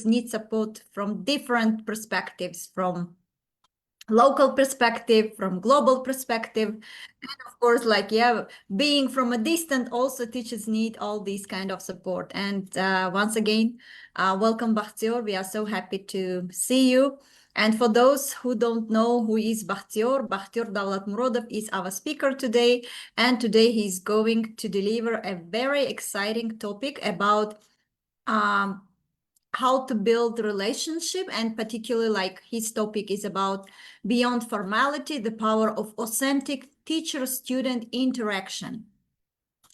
need support from different perspectives, from local perspective, from global perspective, and of course, like, yeah, being from a distance, also teachers need all these kind of support. And once again, welcome, Bakhtiyor. We are so happy to see you. And for those who don't know who is Bakhtiyor, Bakhtiyor Davlatmurodov is our speaker today. And today he's going to deliver a very exciting topic about how to build relationship, and particularly like his topic is about beyond formality, the power of authentic teacher-student interaction.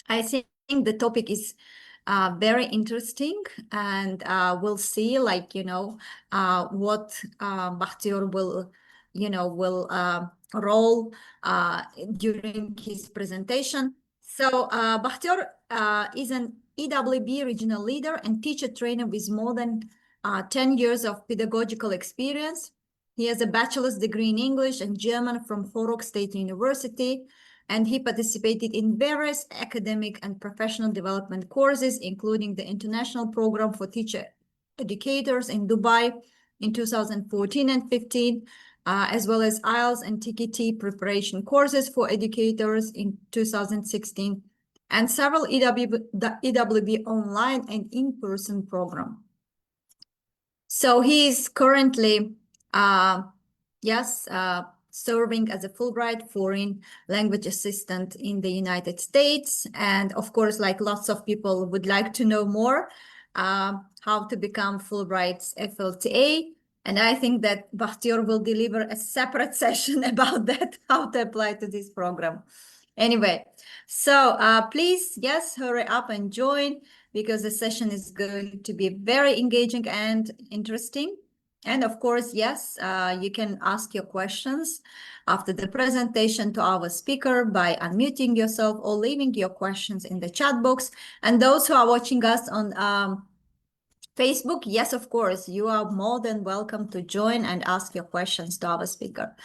I think the topic is very interesting, and we'll see, like, what Bakhtiyor will, role during his presentation. So Bakhtiyor is an EWB regional leader and teacher trainer with more than 10 years of pedagogical experience. He has a bachelor's degree in English and German from Forok State University, and he participated in various academic and professional development courses, including the International Program for Teacher Educators in Dubai in 2014 and 15, as well as IELTS and TKT preparation courses for educators in 2016, and several EWB online and in-person program. So he is currently, serving as a Fulbright foreign language assistant in the United States. And of course, like, lots of people would like to know more how to become Fulbright's FLTA. And I think that Bakhtiyor will deliver a separate session about that, how to apply to this program. Anyway, so please, yes, hurry up and join, because the session is going to be very engaging and interesting. And of course, yes, you can ask your questions after the presentation to our speaker by unmuting yourself or leaving your questions in the chat box. And those who are watching us on Facebook, yes, of course, you are more than welcome to join and ask your questions to our speaker.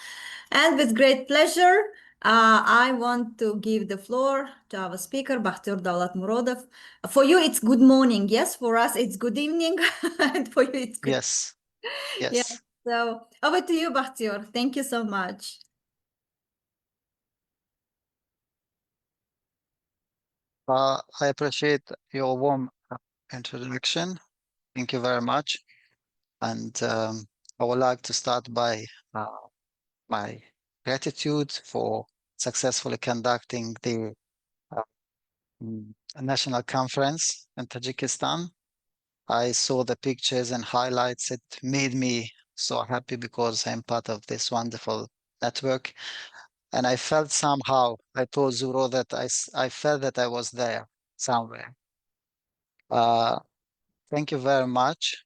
And with great pleasure, I want to give the floor to our speaker, Bakhtiyor Davlatmurodov. For you, it's good morning. Yes, for us, it's good evening. And for you, it's good. Yes. Yes. Yeah. So over to you, Bakhtiyor. Thank you so much. I appreciate your warm introduction. Thank you very much. And I would like to start by my gratitude for successfully conducting the national conference in Tajikistan. I saw the pictures and highlights. It made me so happy because I'm part of this wonderful network. And I felt somehow, I told Zuro that I felt that I was there somewhere. Thank you very much.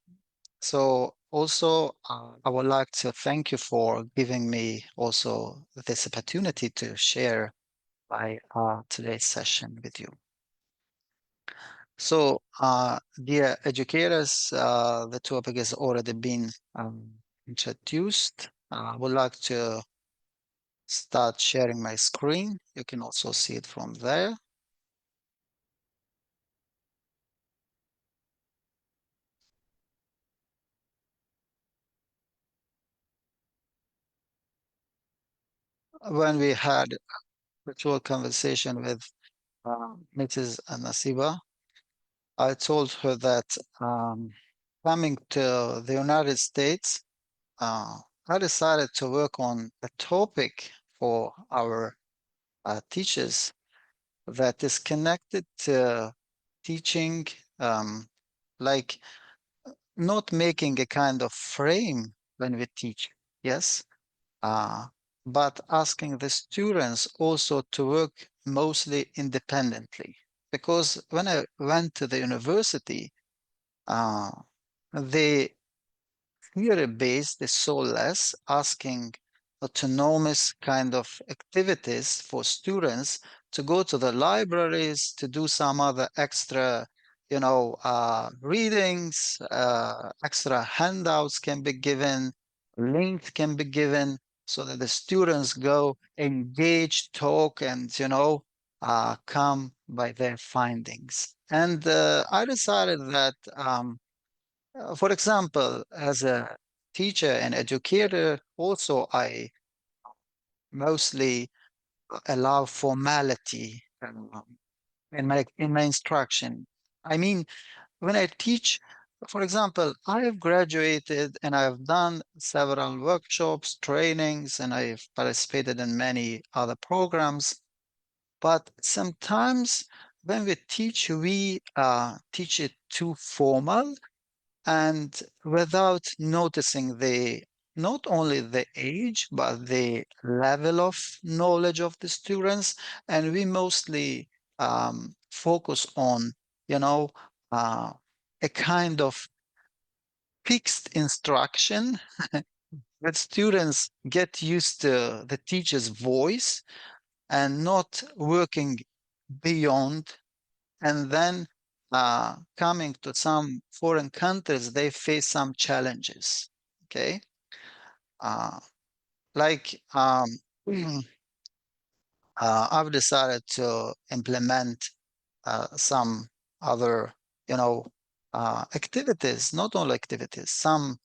So also, I would like to thank you for giving me also this opportunity to share my today's session with you. So, dear educators, the topic has already been introduced. I would like to start sharing my screen. You can also see it from there. When we had a virtual conversation with Mrs. Nasiba, I told her that coming to the United States, I decided to work on a topic for our teachers that is connected to teaching, like not making a kind of frame when we teach, yes, but asking the students also to work mostly independently. Because when I went to the university, the theory-based is so less, asking autonomous kind of activities for students to go to the libraries, to do some other extra, readings, extra handouts can be given, links can be given, so that the students go engage, talk, and, come by their findings. And I decided that For example, as a teacher and educator, also I mostly allow formality in my instruction. I mean, when I teach, for example, I have graduated and I have done several workshops, trainings, and I've participated in many other programs. But sometimes when we teach it too formal and without noticing the not only the age but the level of knowledge of the students, and we mostly focus on, you know, uh, a kind of fixed instruction that students get used to the teacher's voice and not working beyond. And then coming to some foreign countries, they face some challenges. Okay, uh, like I've decided to implement some other, activities, not only activities, some,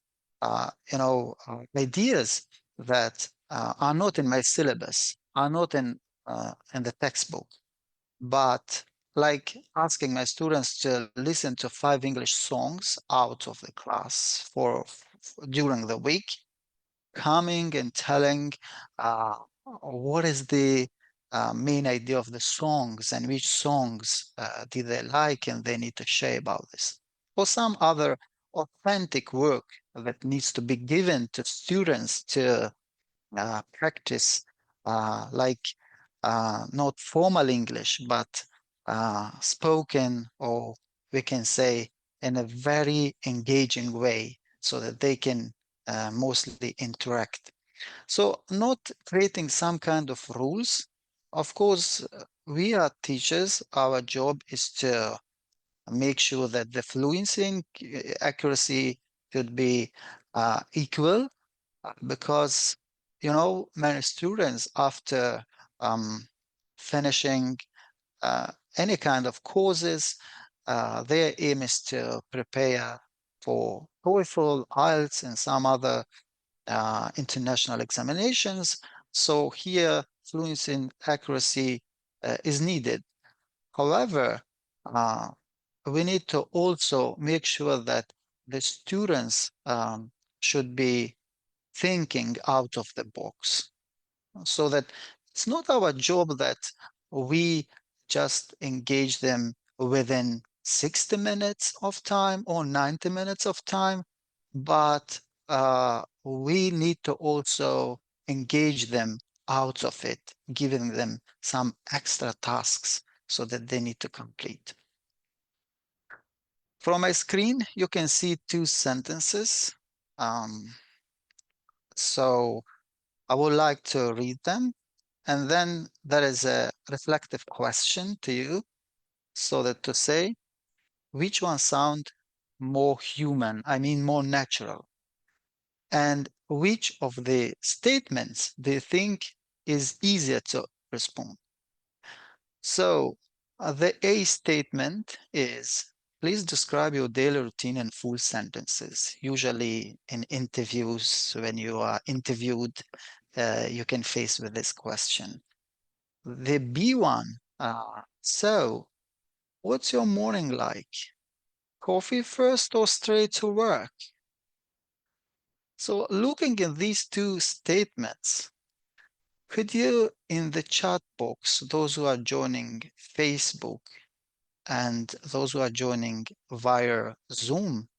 ideas that are not in my syllabus, are not in the textbook, but like asking my students to listen to 5 English songs out of the class during the week, coming and telling uh, what is the main idea of the songs and which songs did they like and they need to share about this. Or some other authentic work that needs to be given to students to practice, like not formal English, but spoken, or we can say in a very engaging way so that they can mostly interact. So not creating some kind of rules. Of course, we are teachers. Our job is to make sure that the fluency and accuracy should be equal, because many students after um, finishing uh, any kind of courses, their aim is to prepare for TOEFL, IELTS, and some other international examinations. So here, fluency and accuracy is needed. However, uh, we need to also make sure that the students should be thinking out of the box, so that it's not our job that we just engage them within 60 minutes of time or 90 minutes of time, but we need to also engage them out of it, giving them some extra tasks so that they need to complete. From my screen, you can see 2 sentences. So I would like to read them. And then there is a reflective question to you, so that to say, which one sound more human, I mean more natural? And which of the statements do you think is easier to respond? So the A statement is, please describe your daily routine in full sentences. Usually in interviews, when you are interviewed, you can face with this question. The B one, so what's your morning like? Coffee first or straight to work? So looking at these 2 statements, could you, in the chat box, those who are joining Facebook and those who are joining via Zoom,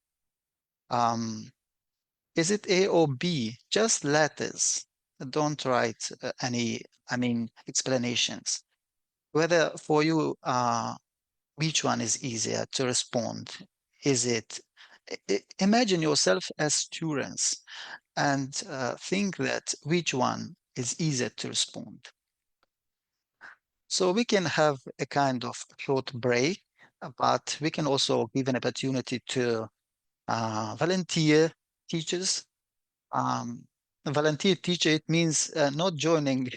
is it A or B? Just letters. Don't write any, explanations. Whether for you, which one is easier to respond? Is it, imagine yourself as students and think that which one is easier to respond. So we can have a kind of short break, but we can also give an opportunity to volunteer teachers. Volunteer teacher, it means not joining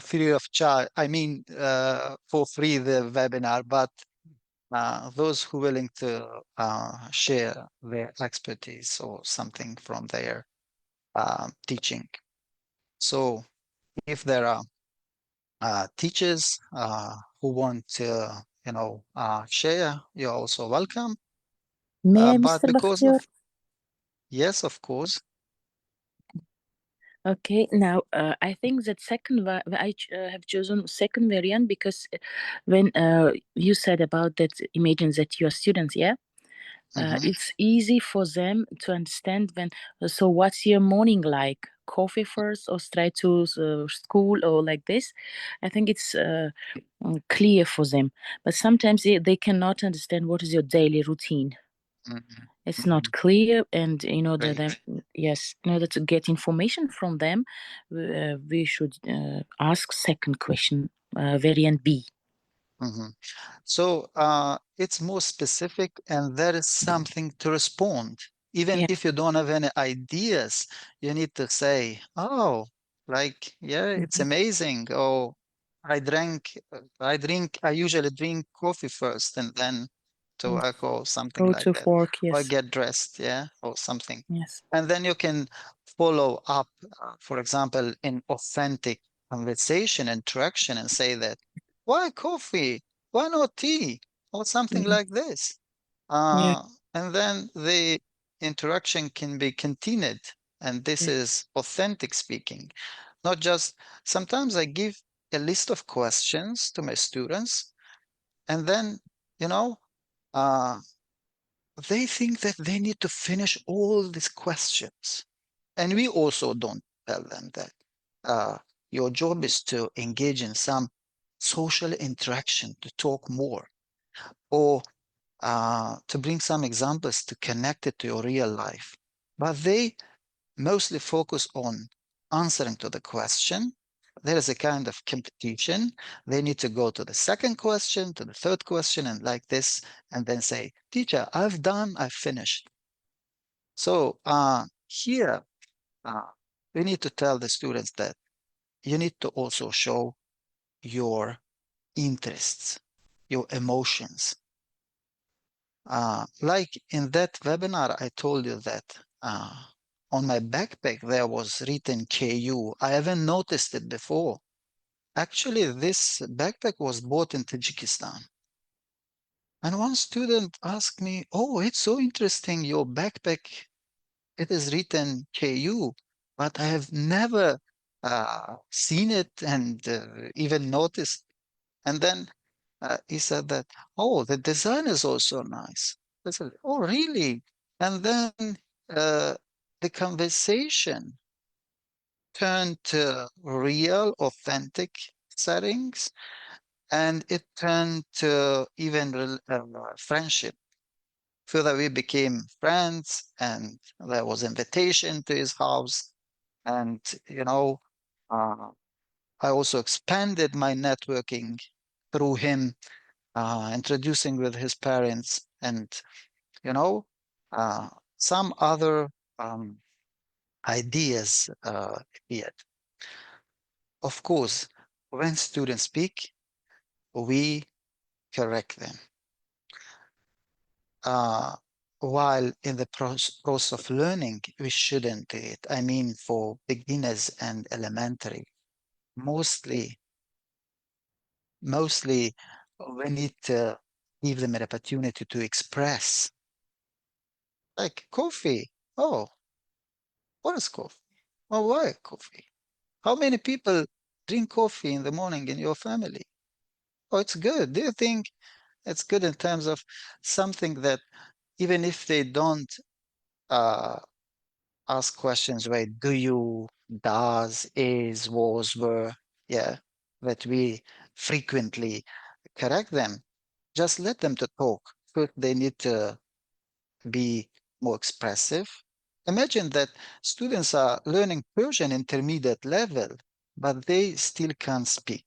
free of charge. I mean, for free the webinar, but those who willing to share their expertise or something from their teaching. So if there are teachers who want to, share, you're also welcome. May I, But Mr. because Bakhtiyor? of, yes, of course. Okay, now I think that have chosen second variant because when you said about that, imagine that you are students, yeah, Mhm. it's easy for them to understand when. So, what's your morning like? Coffee first, or straight to school, or like this? I think it's clear for them, but sometimes they cannot understand what is your daily routine. Mhm. It's not Mhm. clear, and in order Great. yes, in order to get information from them, we should ask second question, variant B. Mhm. So it's more specific and there is something to respond. Even Yeah. if you don't have any ideas, you need to say, oh, like, yeah, it's Mhm. amazing. Oh, I usually drink coffee first and then to Mm. work or something Go like to that. work, Or yes. get dressed, yeah, or something. Yes. And then you can follow up, for example, in authentic conversation, interaction, and say that, why coffee? Why not tea? Or something Mhm. like this. Yeah. And then the interaction can be continued. And this Yeah. is authentic speaking. Not just, sometimes I give a list of questions to my students, and then, you know, uh, they think that they need to finish all these questions. And we also don't tell them that your job is to engage in some social interaction, to talk more, or to bring some examples to connect it to your real life. But they mostly focus on answering to the question. There is a kind of competition. They need to go to the second question, to the third question, and like this, and then say, teacher, I've finished. So here, we need to tell the students that you need to also show your interests, your emotions. Like in that webinar, I told you that on my backpack there was written KU. I haven't noticed it before. Actually, this backpack was bought in Tajikistan. And one student asked me, oh, it's so interesting, your backpack, it is written KU, but I have never seen it and even noticed. And then he said that, oh, the design is also nice. I said, oh, really? And then the conversation turned to real, authentic settings, and it turned to even friendship. So that we became friends, and there was invitation to his house, and uh, I also expanded my networking through him, introducing with his parents, and you know, uh, some other ideas appeared. Of course, when students speak, we correct them. Uh, while in the process of learning, we shouldn't do it. I mean, for beginners and elementary, mostly we need to give them an opportunity to express, like coffee. Oh, what is coffee? Oh, why coffee? How many people drink coffee in the morning in your family? Oh, it's good. Do you think it's good in terms of something that even if they don't uh, ask questions, right? Do you, does, is, was, were, yeah, that we frequently correct them. Just let them to talk. First, they need to be more expressive. Imagine that students are learning Persian intermediate level, but they still can't speak.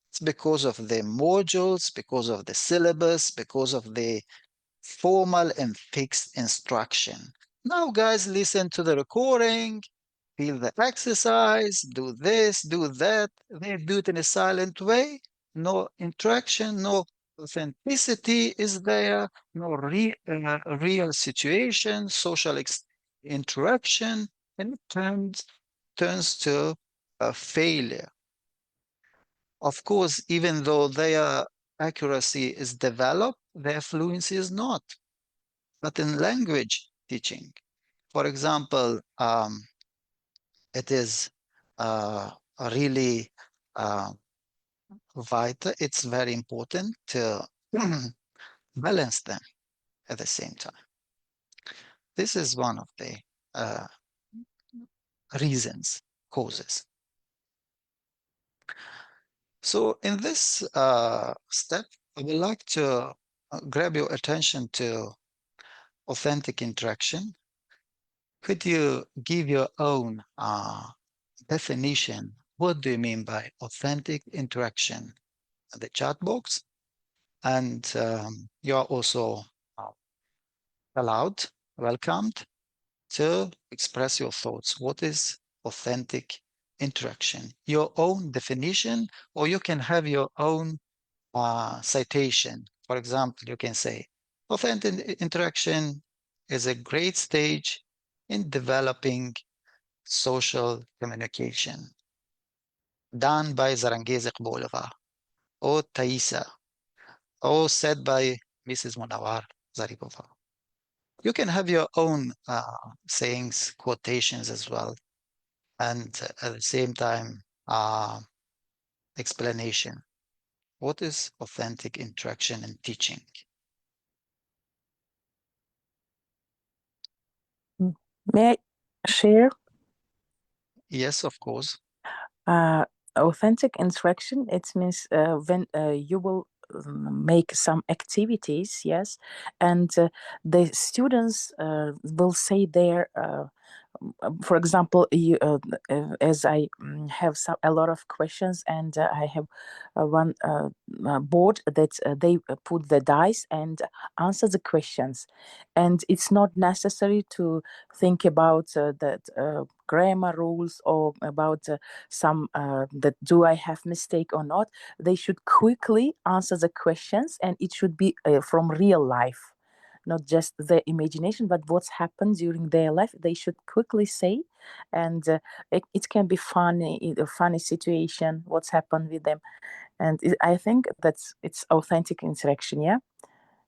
It's because of the modules, because of the syllabus, because of the formal and fixed instruction. Now, guys, listen to the recording, feel the exercise, do this, do that. They do it in a silent way, no interaction, no Authenticity is there, real situation, social interaction, and it turns to a failure. Of course, even though their accuracy is developed, their fluency is not. But in language teaching, for example, it is really vital. It's very important to balance them at the same time. This is one of the uh, reasons, causes. So in this step, I would like to grab your attention to authentic interaction. Could you give your own definition? What do you mean by authentic interaction? The chat box, and you are also allowed, welcomed to express your thoughts. What is authentic interaction? Your own definition, or you can have your own citation. For example, you can say, authentic interaction is a great stage in developing social communication, done by Zarangeze Qbolova, or Taisa, or said by Mrs. Munawar Zaripova. You can have your own sayings, quotations as well, and at the same time, explanation. What is authentic interaction and teaching? May I share? Yes, of course. Authentic interaction, it means when you will make some activities, yes, and the students will say their for example, as I have a lot of questions, and I have one board that they put the dice and answer the questions, and it's not necessary to think about that grammar rules or about some that do I have mistake or not. They should quickly answer the questions, and it should be from real life, not just their imagination, but what's happened during their life. They should quickly say, and it can be funny, a funny situation, what's happened with them, and I think it's authentic interaction. Yeah,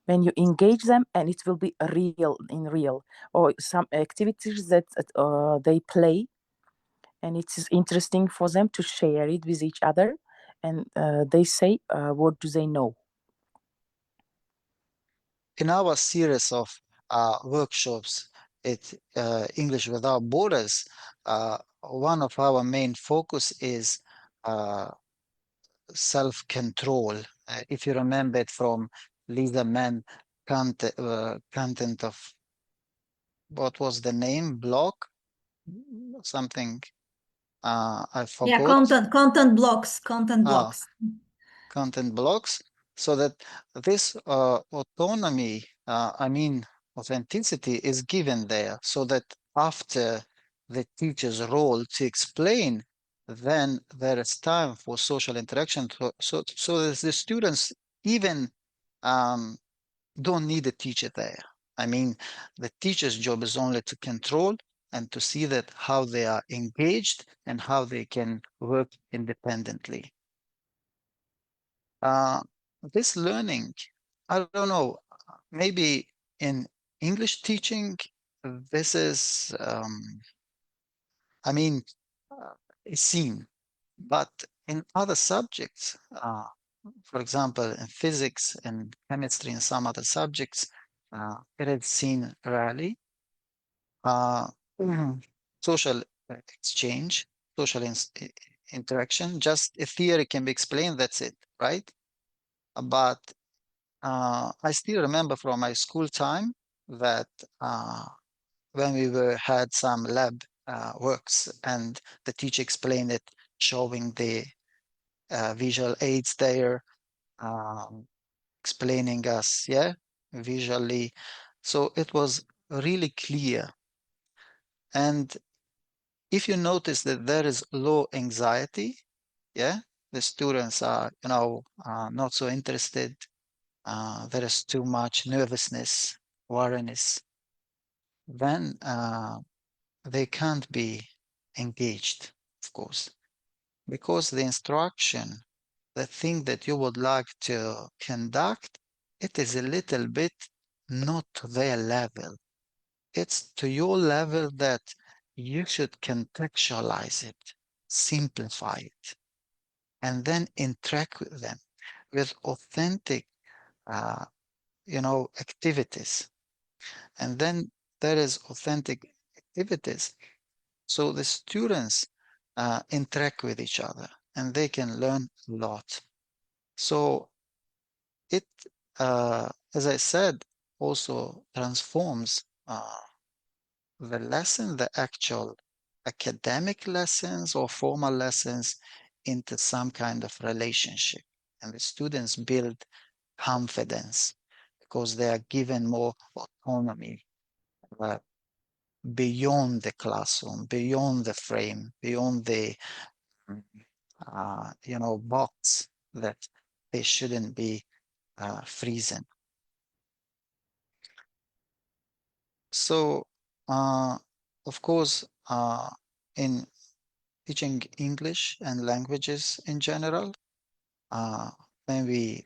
when you engage them, and it will be real, or some activities that they play, and it's interesting for them to share it with each other, and they say what do they know. In our series of workshops at English Without Borders, one of our main focus is self-control. If you remember it from Lisa Mann content of, what was the name, blog? Something I Yeah, forgot. content blocks, content Ah, blocks. content blocks, so that this autonomy, I mean authenticity, is given there, so that after the teacher's role to explain, then there is time for social interaction, so that the students even don't need a teacher there. I mean, the teacher's job is only to control and to see that how they are engaged and how they can work independently. This learning, I don't know, maybe in English teaching, this is, I mean, is seen, but in other subjects, for example, in physics and chemistry and some other subjects, it is seen rarely. Social exchange, social interaction, just a theory can be explained, that's it, right? But I still remember from my school time that when we had some lab works and the teacher explained it, showing the visual aids there, um, explaining us, yeah, visually. So it was really clear. And if you notice that there is low anxiety, yeah, the students are, not so interested, there is too much nervousness, wariness, then they can't be engaged, of course, because the instruction, the thing that you would like to conduct, it is a little bit not to their level. It's to your level that you should contextualize it, simplify it, and then interact with them with authentic, uh, activities. And then there is authentic activities. So the students interact with each other and they can learn a lot. So it, as I said, also transforms the lesson, the actual academic lessons or formal lessons into some kind of relationship. And the students build confidence because they are given more autonomy uh, beyond the classroom, beyond the frame, beyond the box that they shouldn't be freezing. So, of course, in teaching English and languages in general, when we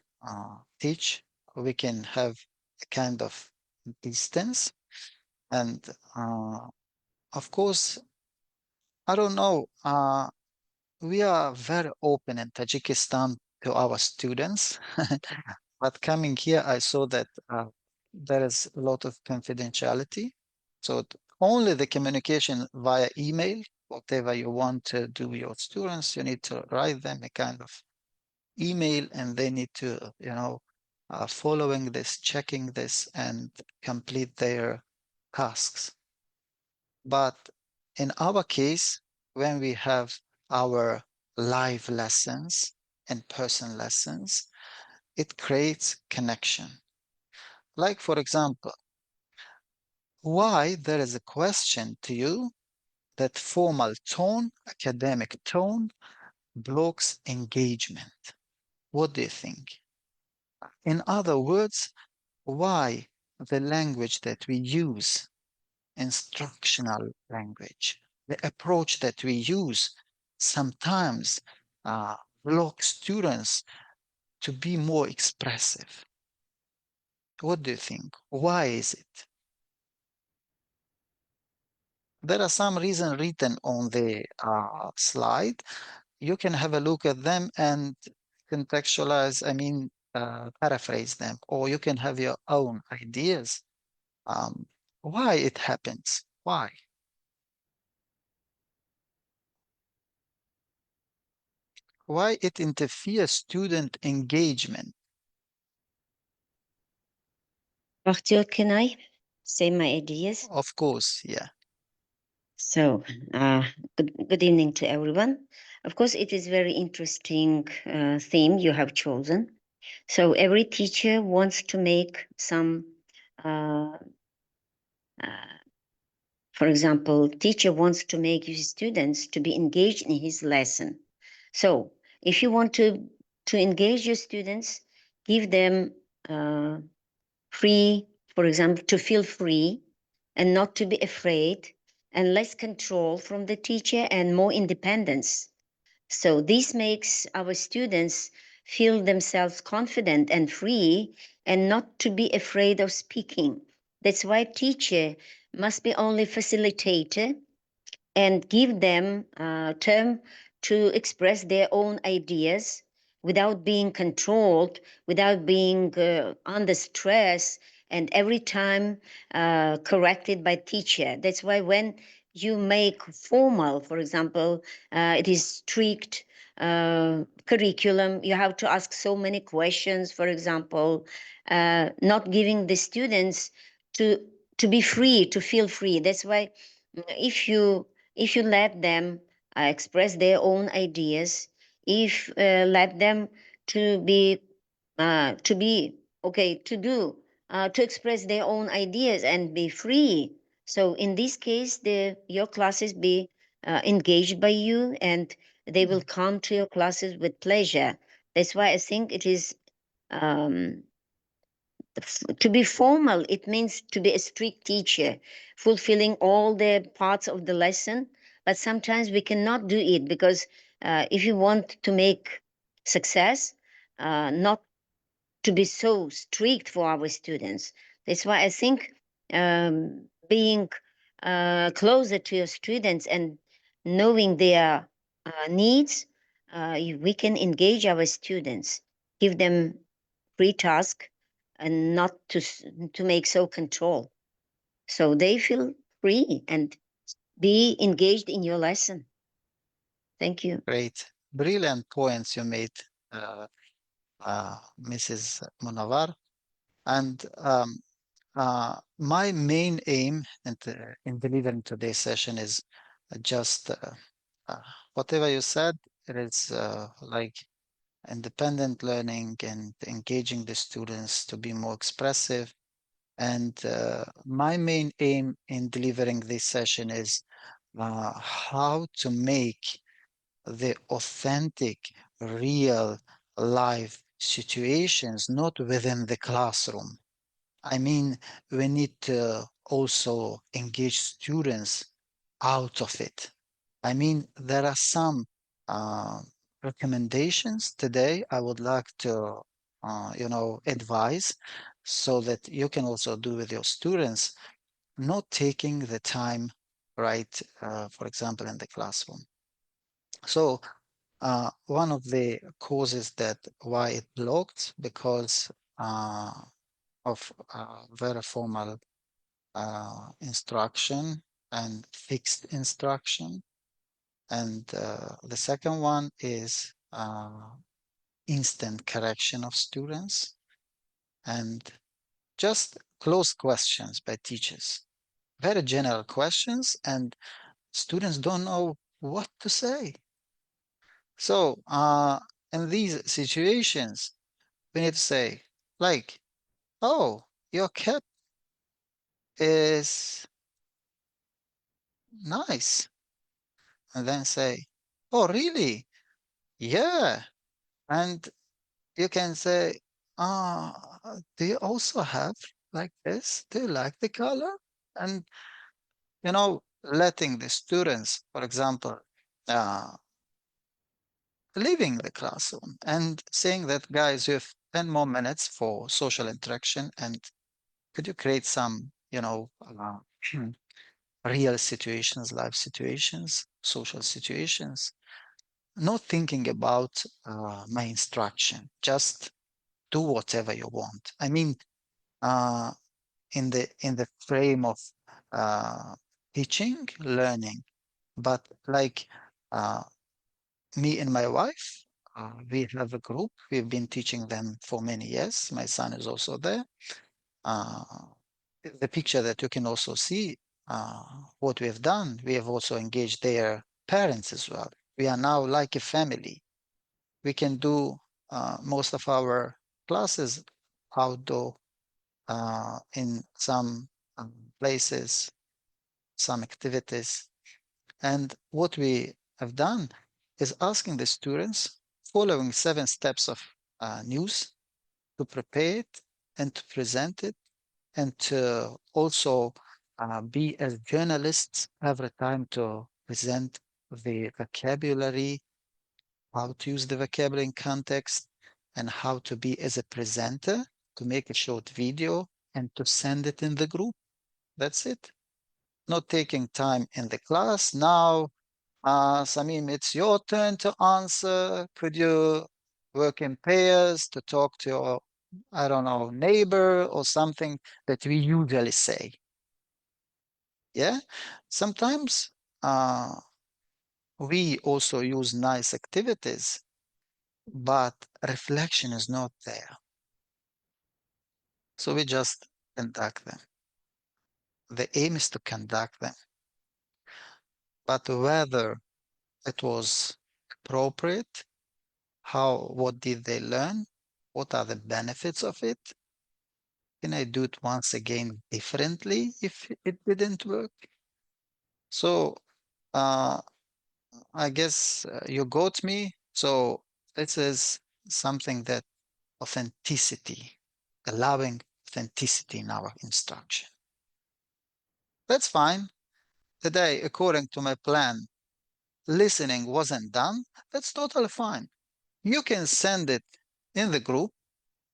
teach, we can have a kind of distance. And of course, I don't know, we are very open in Tajikistan to our students. But coming here, I saw that there is a lot of confidentiality. So only the communication via email, whatever you want to do with your students, you need to write them a kind of email and they need to, following this, checking this and complete their tasks. But in our case, when we have our live lessons, in-person lessons, it creates connection. Like, for example, why there is a question to you that formal tone, academic tone, blocks engagement. What do you think? In other words, why the language that we use, instructional language, the approach that we use sometimes blocks students to be more expressive. What do you think? Why is it? There are some reasons written on the slide. You can have a look at them and contextualize, paraphrase them, or you can have your own ideas. Why it happens? Why? Why it interferes student engagement? Bakhtiyor, can I say my ideas? Of course, yeah. So, good evening to everyone. Of course, it is very interesting theme you have chosen. So every teacher wants to make some, uh, for example, teacher wants to make his students to be engaged in his lesson. So if you want to engage your students, give them free, for example, to feel free and not to be afraid and less control from the teacher and more independence. So this makes our students feel themselves confident and free and not to be afraid of speaking. That's why teacher must be only facilitator and give them term to express their own ideas without being controlled, without being under stress, and every time corrected by teacher. That's why when you make formal, for example, it is strict curriculum, you have to ask so many questions, for example, not giving the students to be free, to feel free. That's why if you let them express their own ideas, if let them to be okay to do to express their own ideas and be free. So in this case, your classes be engaged by you and they will come to your classes with pleasure. That's why I think it is To be formal, it means to be a strict teacher, fulfilling all the parts of the lesson. But sometimes we cannot do it because if you want to make success, not to be so strict for our students. That's why I think being closer to your students and knowing their needs, we can engage our students, give them free task, and not to make so control, so they feel free and be engaged in your lesson. Thank you. Great. Brilliant points you made, Mrs. Munavar. And my main aim in delivering today's session is just whatever you said. It is like independent learning and engaging the students to be more expressive. And my main aim in delivering this session is how to make the authentic, real life situations not within the classroom. I mean, we need to also engage students out of it. I mean, there are some uh, recommendations today I would like to, advise so that you can also do with your students, not taking the time, right, for example, in the classroom. So one of the causes that why it blocked because of very formal instruction and fixed instruction. And the second one is instant correction of students and just closed questions by teachers. Very general questions, and students don't know what to say. So in these situations, we need to say, like, oh, your cat is nice. And then say, oh, really? Yeah. And you can say, do you also have like this? Do you like the color? And, letting the students, for example, leaving the classroom and saying that, guys, you have 10 more minutes for social interaction. And could you create some, real situations, life situations, social situations? Not thinking about my instruction, just do whatever you want. I mean, in the frame of teaching, learning, but like me and my wife, we have a group. We've been teaching them for many years. My son is also there. Uh, the picture that you can also see what we have done. We have also engaged their parents as well. We are now like a family. We can do most of our classes outdoor in some places, some activities. And what we have done is asking the students following 7 steps of news to prepare it and to present it and to also be as journalists every time to present the vocabulary, how to use the vocabulary in context, and how to be as a presenter, to make a short video and to send it in the group. That's it. Not taking time in the class. Now, Samim, it's your turn to answer. Could you work in pairs to talk to your, I don't know, neighbor or something that we usually say? Yeah. Sometimes we also use nice activities, but reflection is not there. So we just conduct them. The aim is to conduct them. But whether it was appropriate, what did they learn? What are the benefits of it? Can I do it once again differently if it didn't work? So I guess you got me. So this is something that authenticity, allowing authenticity in our instruction. That's fine. Today, according to my plan, listening wasn't done. That's totally fine. You can send it in the group,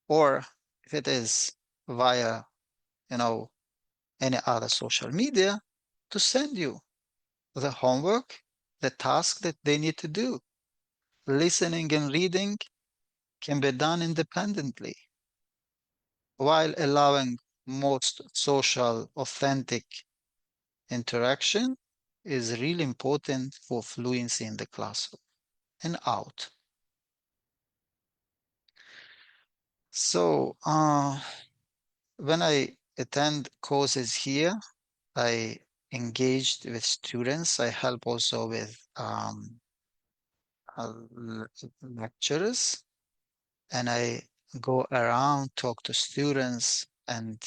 or if it is via, any other social media, to send you the homework, the task that they need to do. Listening and reading can be done independently, while allowing most social, authentic interaction is really important for fluency in the classroom and out. So when I attend courses here, I engaged with students. I help also with lecturers, and I go around, talk to students, and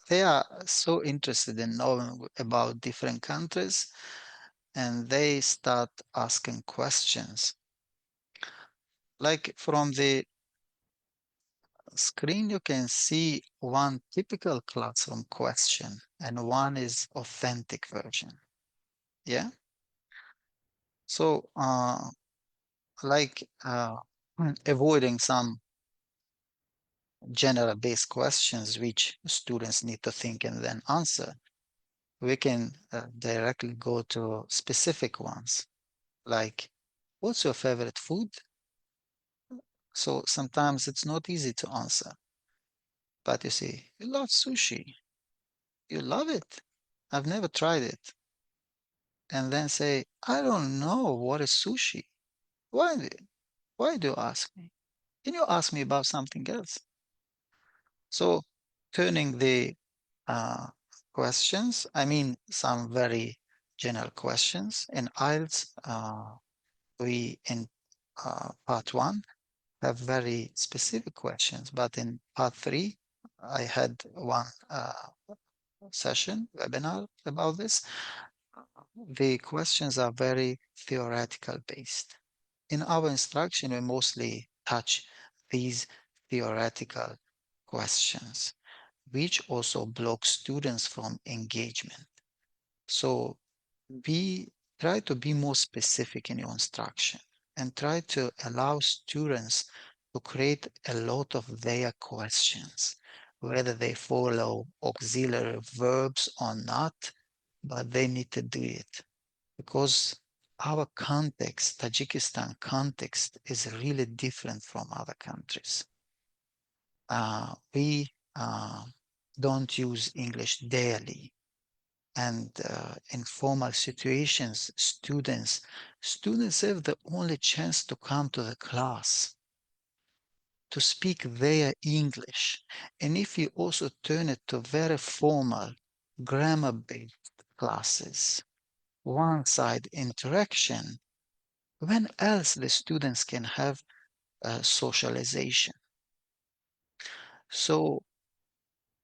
they are so interested in knowing about different countries, and they start asking questions. Like from the screen, you can see one typical classroom question, and one is authentic version. Yeah. So, avoiding some general based questions which students need to think and then answer, we can directly go to specific ones, like, what's your favorite food? So sometimes it's not easy to answer, but you see, you love sushi, you love it, I've never tried it. And then say, I don't know what is sushi. Why, why do you ask me? Can you ask me about something else? So turning the questions, I mean, some very general questions. In IELTS, we in part 1 have very specific questions, but in part 3, I had one session, webinar about this. The questions are very theoretical based. In our instruction, we mostly touch these theoretical questions, which also block students from engagement. So try to be more specific in your instruction and try to allow students to create a lot of their questions, whether they follow auxiliary verbs or not, but they need to do it because our context, Tajikistan context, is really different from other countries. We don't use English daily. And in formal situations, students have the only chance to come to the class, to speak their English. And if you also turn it to very formal, grammar-based classes, one-side interaction, when else the students can have socialization? So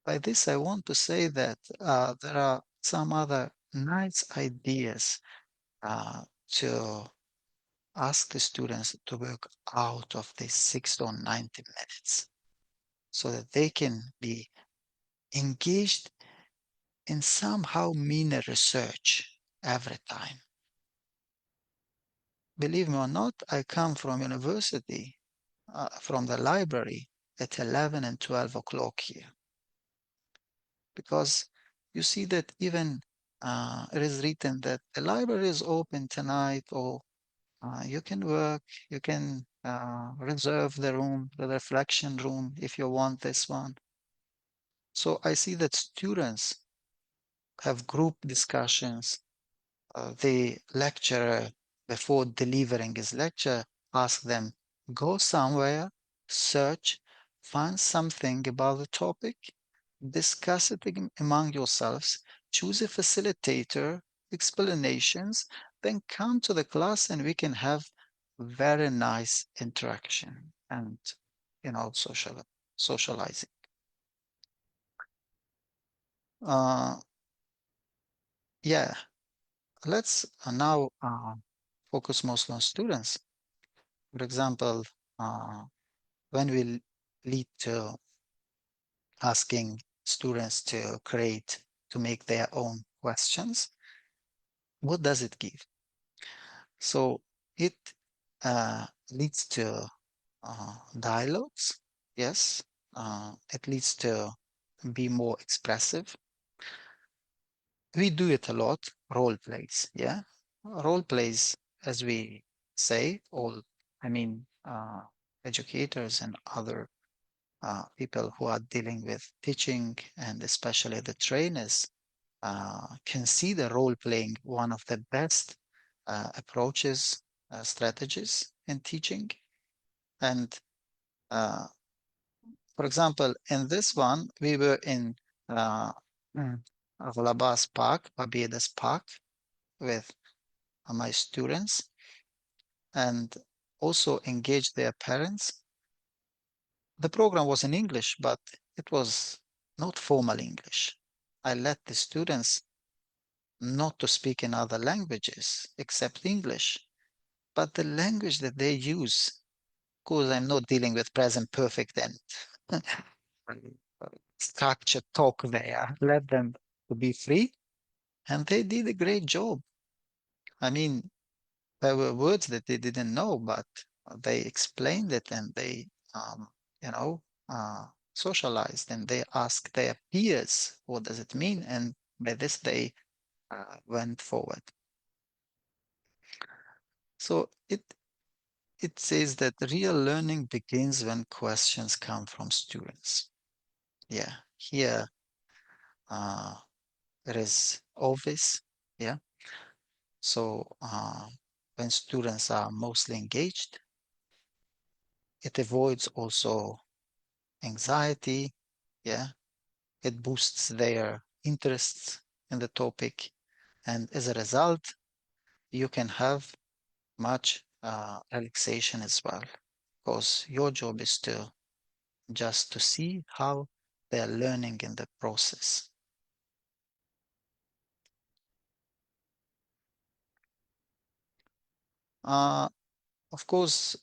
by this, I want to say that there are some other nice ideas to ask the students to work out of these 60 or 90 minutes so that they can be engaged in somehow meaner research every time. Believe me or not, I come from university, from the library at 11 and 12 o'clock here. Because you see that even it is written that the library is open tonight, or you can work, you can reserve the room, the reflection room, if you want this one. So I see that students have group discussions. The lecturer, before delivering his lecture, asks them, go somewhere, search, find something about the topic, discuss it among yourselves, choose a facilitator, explanations, then come to the class and we can have very nice interaction and socializing. Yeah, let's now focus mostly on students. For example, when we lead to asking students to make their own questions. What does it give? So it leads to dialogues, yes. It leads to be more expressive. We do it a lot, role plays, yeah. Role plays, as we say, educators and other people who are dealing with teaching, and especially the trainers, consider role playing one of the best approaches, strategies in teaching. And for example, in this one, we were in mm, Vladimir Park, Побеda's Park, with my students, and also engaged their parents. The program was in English, but it was not formal English. I let the students not to speak in other languages except English, but the language that they use, because I'm not dealing with present perfect and structured talk there. Let them to be free, and they did a great job. I mean, there were words that they didn't know, but they explained it, and they, you know, socialized, and they asked their peers, what does it mean? And by this, they went forward. So it says that real learning begins when questions come from students. Yeah, here it is obvious. Yeah. So when students are mostly engaged, it avoids also anxiety. Yeah. It boosts their interests in the topic. And as a result, you can have much relaxation as well, because your job is to just to see how they are learning in the process. Of course,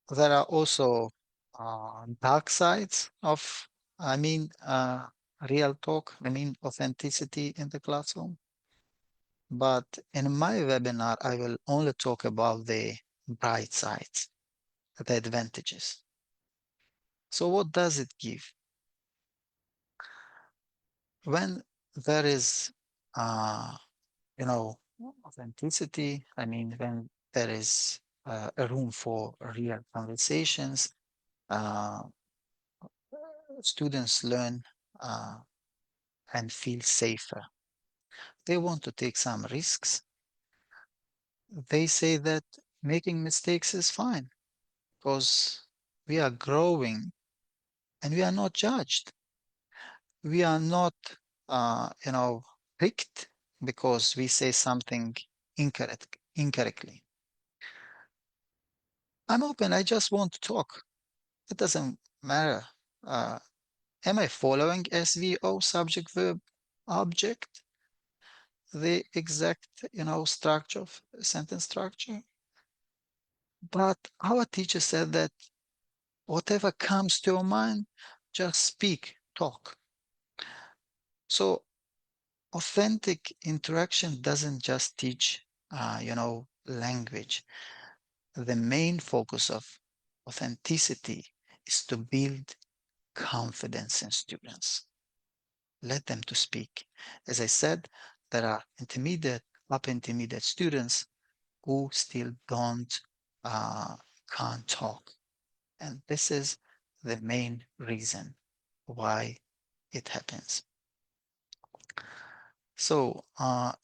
there are also dark sides of, real talk, authenticity in the classroom. But in my webinar, I will only talk about the bright sides, the advantages. So what does it give? When there is, authenticity, when there is a room for real conversations, uh, students learn and feel safer. They want to take some risks. They say that making mistakes is fine because we are growing and we are not judged. We are not, picked because we say something incorrectly. I'm open. I just want to talk. It doesn't matter. Uh, am I following SVO, subject, verb, object? The exact, structure of sentence structure. But our teacher said that whatever comes to your mind, just speak, talk. So authentic interaction doesn't just teach, language. The main focus of authenticity is to build confidence in students. Let them to speak. As I said, there are upper intermediate students who still can't talk. And this is the main reason why it happens. So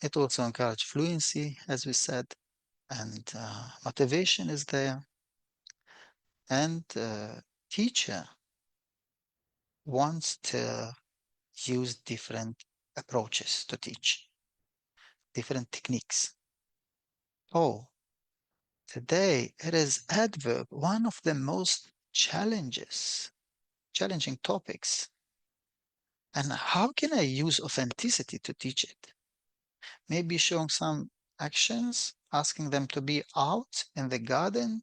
it also encourages fluency, as we said, and motivation is there. And teacher wants to use different approaches to teach, different techniques. Oh, today it is adverb, one of the most challenging topics. And how can I use authenticity to teach it? Maybe showing some actions, asking them to be out in the garden,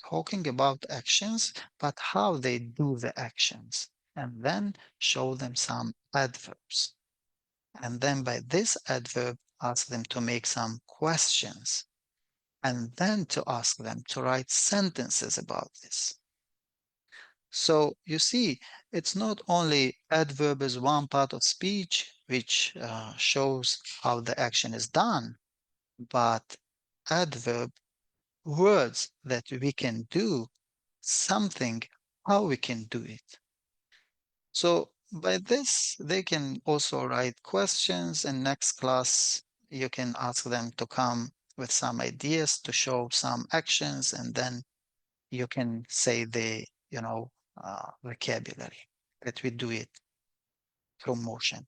talking about actions, but how they do the actions. and then show them some adverbs. And then by this adverb, ask them to make some questions, and then to ask them to write sentences about this. So you see, it's not only adverb is one part of speech, which shows how the action is done, but adverb, words that we can do something, how we can do it. So by this, they can also write questions. In next class, you can ask them to come with some ideas to show some actions, and then you can say the, vocabulary that we do it through motion.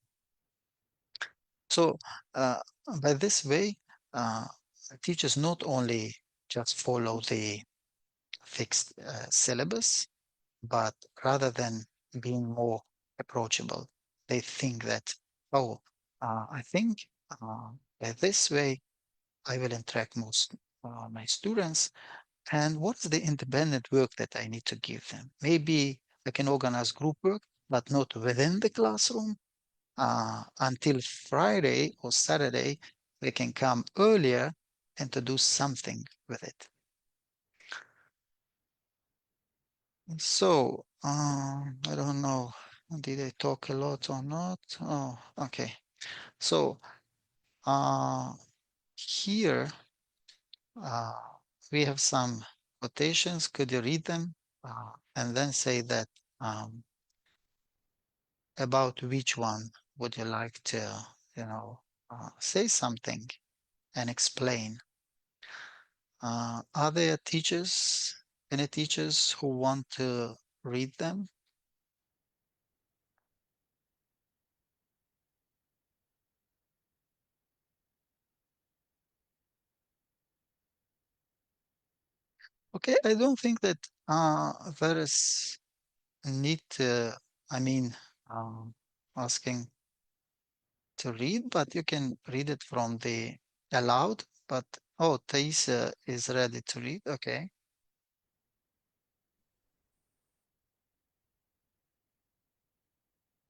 So by this way, teachers not only just follow the fixed syllabus, but rather than being more approachable, they think that, oh, I think by this way I will interact most my students. And what's the independent work that I need to give them? Maybe I can organize group work, but not within the classroom. Until Friday or Saturday, they can come earlier and to do something with it. So, I don't know, did I talk a lot or not? Oh, okay. So, here we have some quotations. Could you read them? And then say that about which one would you like to, say something and explain? Are there teachers, any teachers who want to read them? Okay, I don't think that there is a need to, asking to read, but you can read it from the aloud. But oh, Thaisa is ready to read. Okay.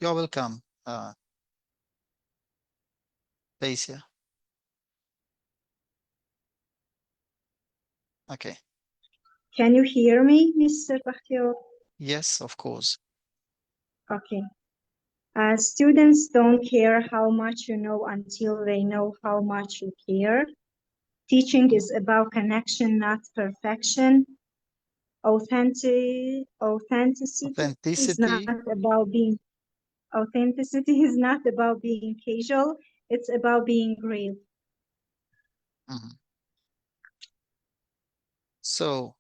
You're welcome, Thaisa. Okay. Can you hear me, Mr. Bakhtiyor? Yes, of course. Okay. Students don't care how much you know until they know how much you care. Teaching is about connection, not perfection. Authenticity is not Authenticity. about being authenticity is not about being casual. It's about being real. Mhm. So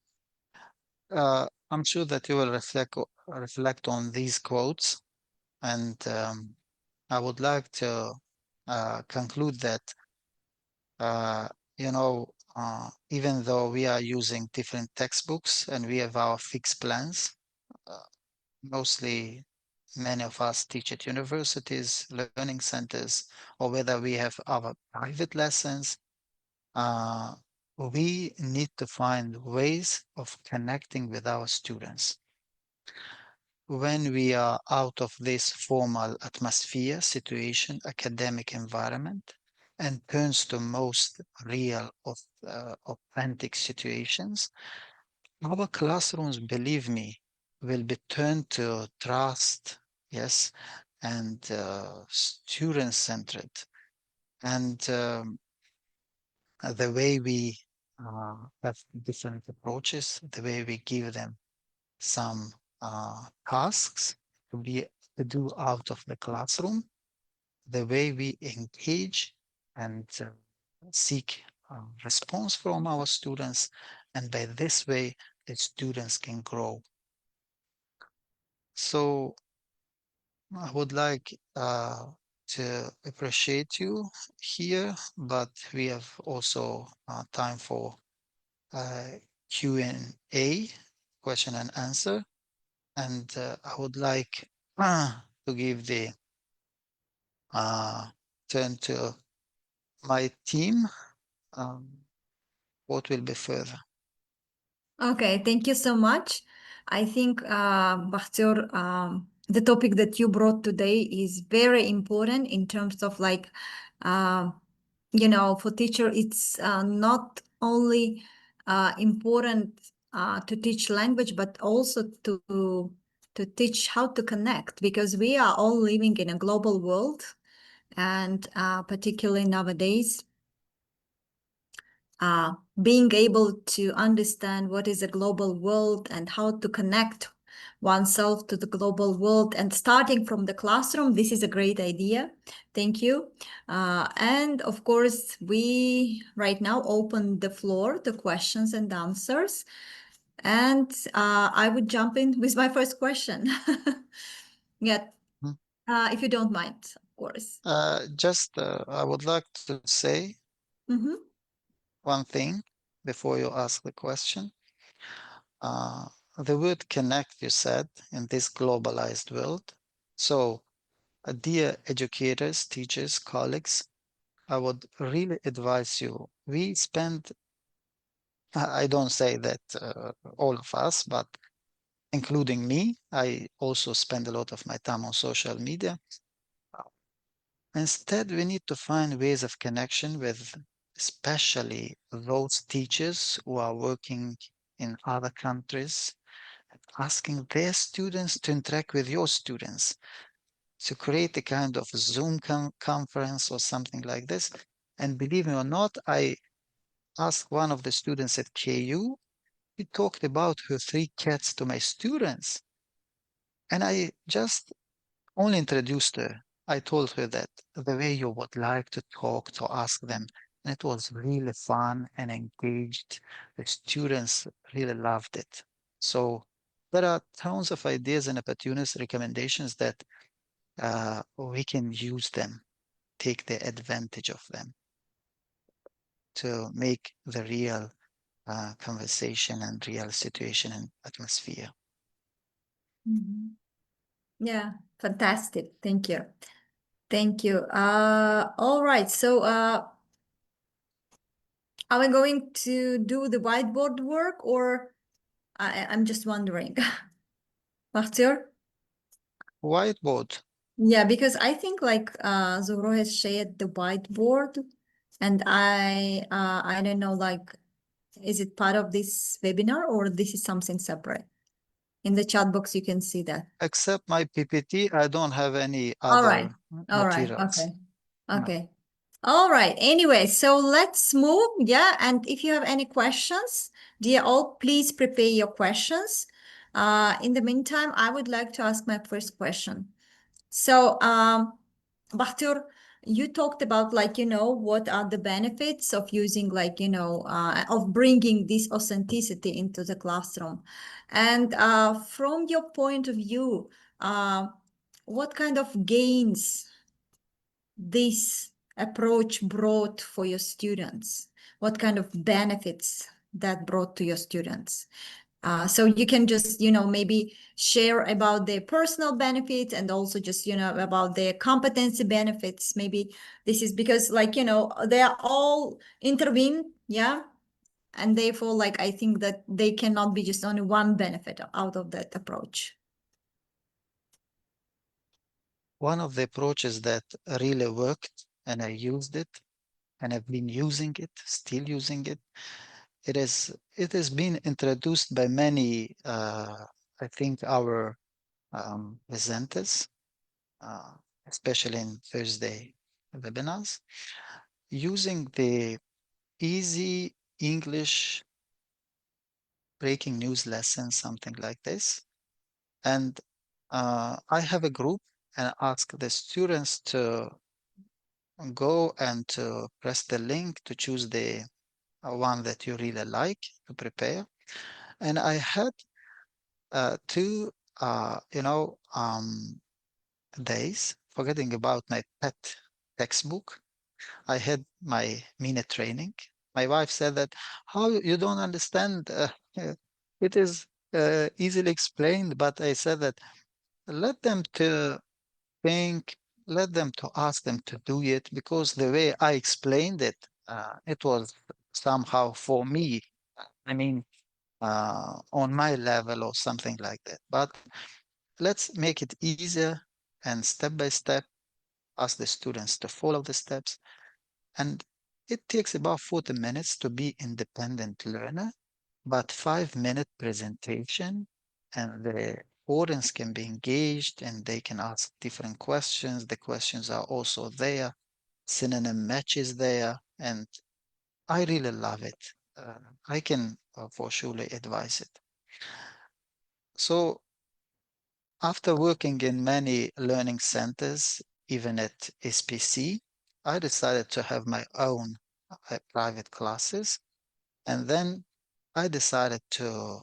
I'm sure that you will reflect on these quotes, and I would like to conclude that uh, even though we are using different textbooks and we have our fixed plans, uh, mostly many of us teach at universities, learning centers, or whether we have our private lessons, uh, we need to find ways of connecting with our students. When we are out of this formal atmosphere, situation, academic environment, and turns to most real, authentic situations, our classrooms, believe me, will be turned to trust, yes, and student-centered. And the way we have different approaches, the way we give them some tasks to do out of the classroom, the way we engage and seek response from our students, and by this way the students can grow. So I would like to appreciate you here, but we have also time for Q&A, question and answer. And I would like to give the turn to my team. What will be further? Okay, thank you so much. I think Bakhtiyor the topic that you brought today is very important in terms of like, you know, for teacher, it's not only important to teach language, but also to teach how to connect, because we are all living in a global world, and particularly nowadays, being able to understand what is a global world and how to connect oneself to the global world and starting from the classroom, this is a great idea. Thank you. And of course, we right now open the floor to questions and answers. And I would jump in with my first question. Yeah, Hmm. if you don't mind, of course. I would like to say Mm-hmm. one thing before you ask the question. Uh, the word connect, you said, in this globalized world. So, dear educators, teachers, colleagues, I would really advise you. We spend, I don't say that all of us, but including me, I also spend a lot of my time on social media. Instead, we need to find ways of connection with especially those teachers who are working in other countries, asking their students to interact with your students, to create a kind of Zoom conference or something like this. And believe me or not, I asked one of the students at KU, he talked about her 3 cats to my students. And I just only introduced her. I told her that the way you would like to talk, to ask them, and it was really fun and engaged. The students really loved it. So there are tons of ideas and opportunities, recommendations that we can use them, take the advantage of them to make the real conversation and real situation and atmosphere. Mhm. Yeah, fantastic. Thank you. Thank you. All right. So, are we going to do the whiteboard work, or I'm just wondering. Bakhtiyor? Whiteboard. Yeah, because I think like Zoro has shared the whiteboard, and I don't know, like, is it part of this webinar or this is something separate? In the chat box, you can see that. Except my PPT, I don't have any All right. other All right. materials. Okay. No. Okay. All right. Anyway, so let's move. Yeah. And if you have any questions, dear all, please prepare your questions. In the meantime, I would like to ask my first question. So, Bakhtiyor, you talked about like, you know, what are the benefits of using like, you know, of bringing this authenticity into the classroom. And from your point of view, what kind of gains this approach brought for your students? What kind of benefits that brought to your students? So you can just, you know, maybe share about their personal benefits and also just, you know, about their competency benefits. Maybe this is because like, you know, they are all intervened, yeah. And therefore, like, I think that they cannot be just only one benefit out of that approach. One of the approaches that really worked, and I used it, and I've been using it, still using it, it has been introduced by many, I think, our presenters, especially in Thursday webinars, using the easy English breaking news lesson, something like this. And I have a group and ask the students to go and to press the link to choose the one that you really like to prepare. And I had 2, days, forgetting about my pet textbook. I had my minute training. My wife said that, how you don't understand? It is easily explained, but I said that let them to think, let them to ask them to do it, because the way I explained it, it was somehow for me, I mean, on my level or something like that. But let's make it easier and step by step, ask the students to follow the steps. And it takes about 40 minutes to be independent learner, but 5-minute presentation, and the audience can be engaged and they can ask different questions. The questions are also there, synonym matches there, and I really love it. I can for surely advise it. So after working in many learning centers, even at SPC, I decided to have my own private classes. And then I decided to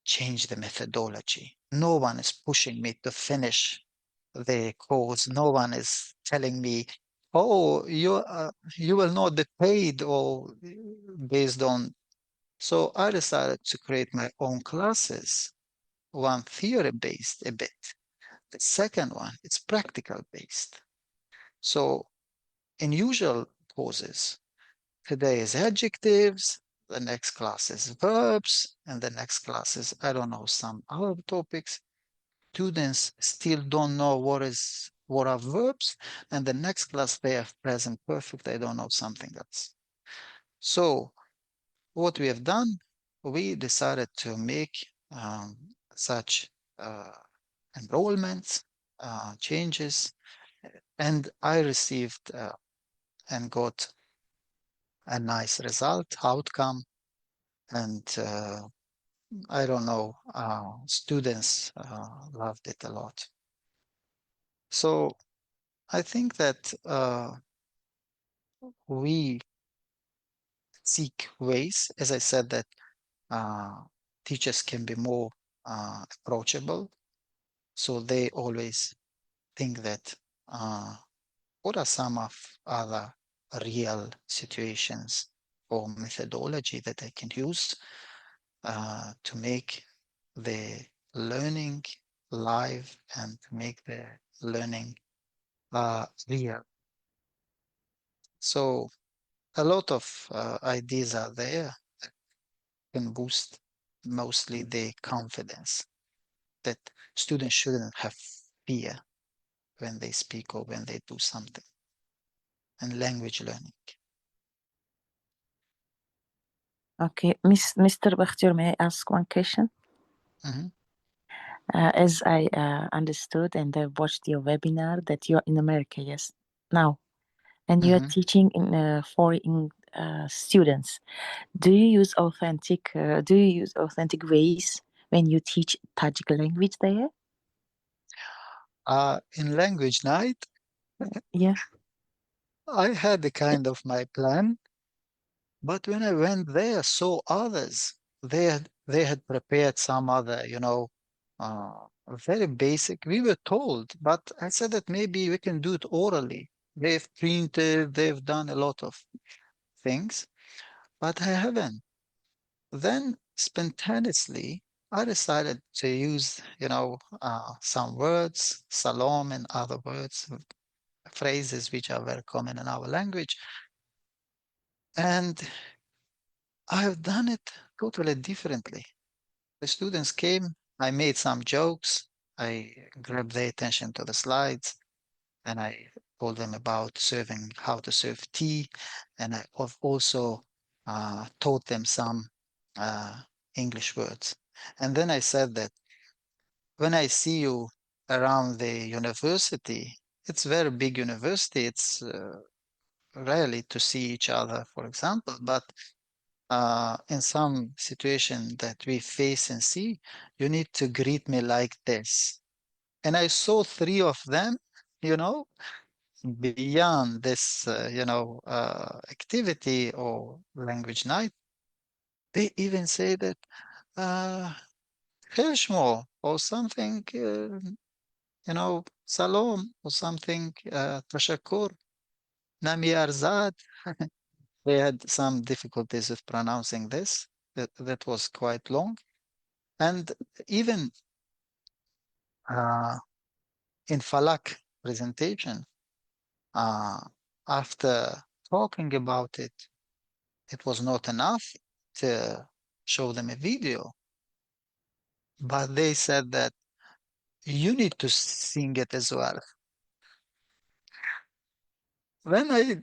change the methodology. No one is pushing me to finish the course. No one is telling me, oh, you will not be paid or based on. So I decided to create my own classes, one theory based a bit. The second one, it's practical based. So in usual courses, today is adjectives, the next class is verbs, and the next class is, I don't know, some other topics. Students still don't know what are verbs, and the next class they have present perfect, they don't know something else. So what we have done, we decided to make such enrollments, changes, and I received and got a nice result, outcome, and I don't know, students loved it a lot. So I think that we seek ways, as I said, that teachers can be more approachable. So they always think that what are some of other real situations or methodology that I can use to make the learning live and to make the learning real. So a lot of ideas are there that can boost mostly the confidence that students shouldn't have fear when they speak or when they do something. And language learning. Okay, Mr. Bakhtiyor, may I ask one question? Mhm. As I understood and I watched your webinar that you're in America, yes, now, and you're Mhm. teaching in foreign students. Do you use authentic ways when you teach Tajik language there? In language night, Yeah. I had a kind of my plan, but when I went there, saw others. They had prepared some other, very basic. We were told, but I said that maybe we can do it orally. They've printed, they've done a lot of things, but I haven't. Then spontaneously, I decided to use, some words, salam and other words, phrases which are very common in our language. And I've done it totally differently. The students came, I made some jokes, I grabbed their attention to the slides, and I told them about serving, how to serve tea, and I've also taught them some English words. And then I said that when I see you around the university, it's very big university. It's rarely to see each other, for example, but in some situation that we face and see, you need to greet me like this. And I saw 3 of them, you know, beyond this, activity or language night. They even say that Hirschmo or something, Salom or something, Tashakur, Nami Arzad. They had some difficulties with pronouncing this. That was quite long. And even in Falak presentation, uh, after talking about it, it was not enough to show them a video, but they said that you need to sing it as well. Then I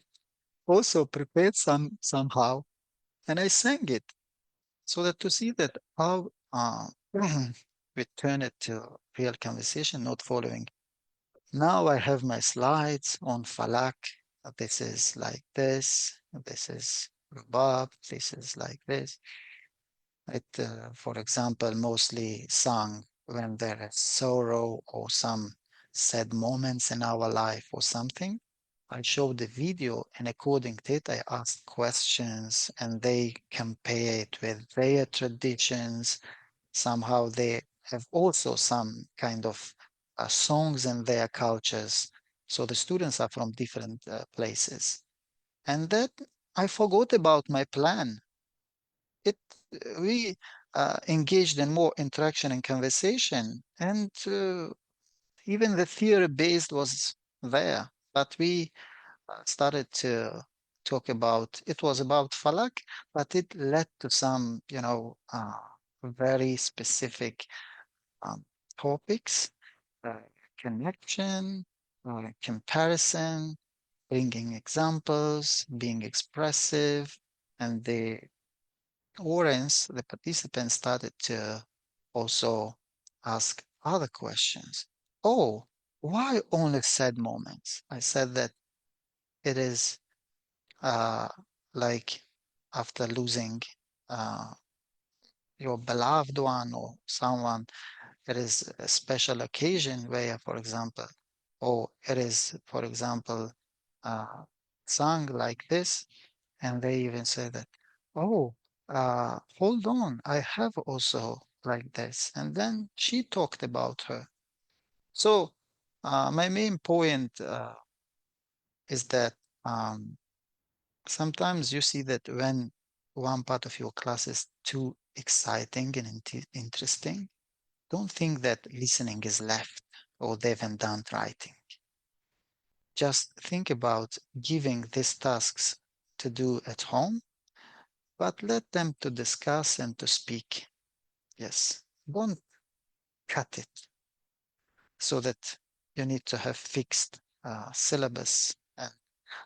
also prepared somehow, and I sang it so that to see that how we turn it to real conversation, not following. Now I have my slides on Falak. This is like this. This is Rubab. This is like this. It, for example, mostly sung when there is sorrow or some sad moments in our life or something. I show the video, and according to it, I ask questions and they compare it with their traditions. Somehow they have also some kind of songs in their cultures. So the students are from different places. And that I forgot about my plan. It we engaged in more interaction and conversation, and even the theory based was there, but we started to talk about, it was about Falak, but it led to some, very specific um, topics, uh, connection, comparison, bringing examples, being expressive, and the participants started to also ask other questions. Oh, why only sad moments? I said that it is like after losing uh, your beloved one or someone, it is a special occasion where, for example, or it is, for example, sung like this, and they even say that, oh, hold on, I have also like this. And then she talked about her. So my main point is that sometimes you see that when one part of your class is too exciting and interesting, don't think that listening is left or they haven't done writing. Just think about giving these tasks to do at home, but let them to discuss and to speak. Yes, don't cut it so that you need to have fixed syllabus. And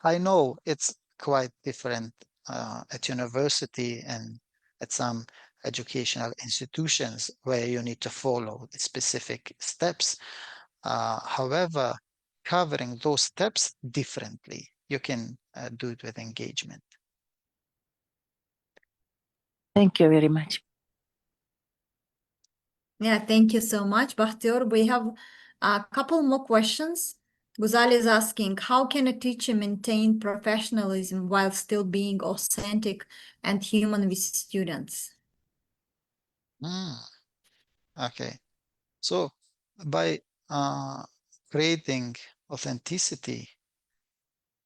I know it's quite different at university and at some educational institutions where you need to follow the specific steps. However, covering those steps differently, you can do it with engagement. Thank you very much. Yeah, thank you so much, Bakhtiyor. We have a couple more questions. Guzali is asking, how can a teacher maintain professionalism while still being authentic and human with students? Okay, so by creating authenticity,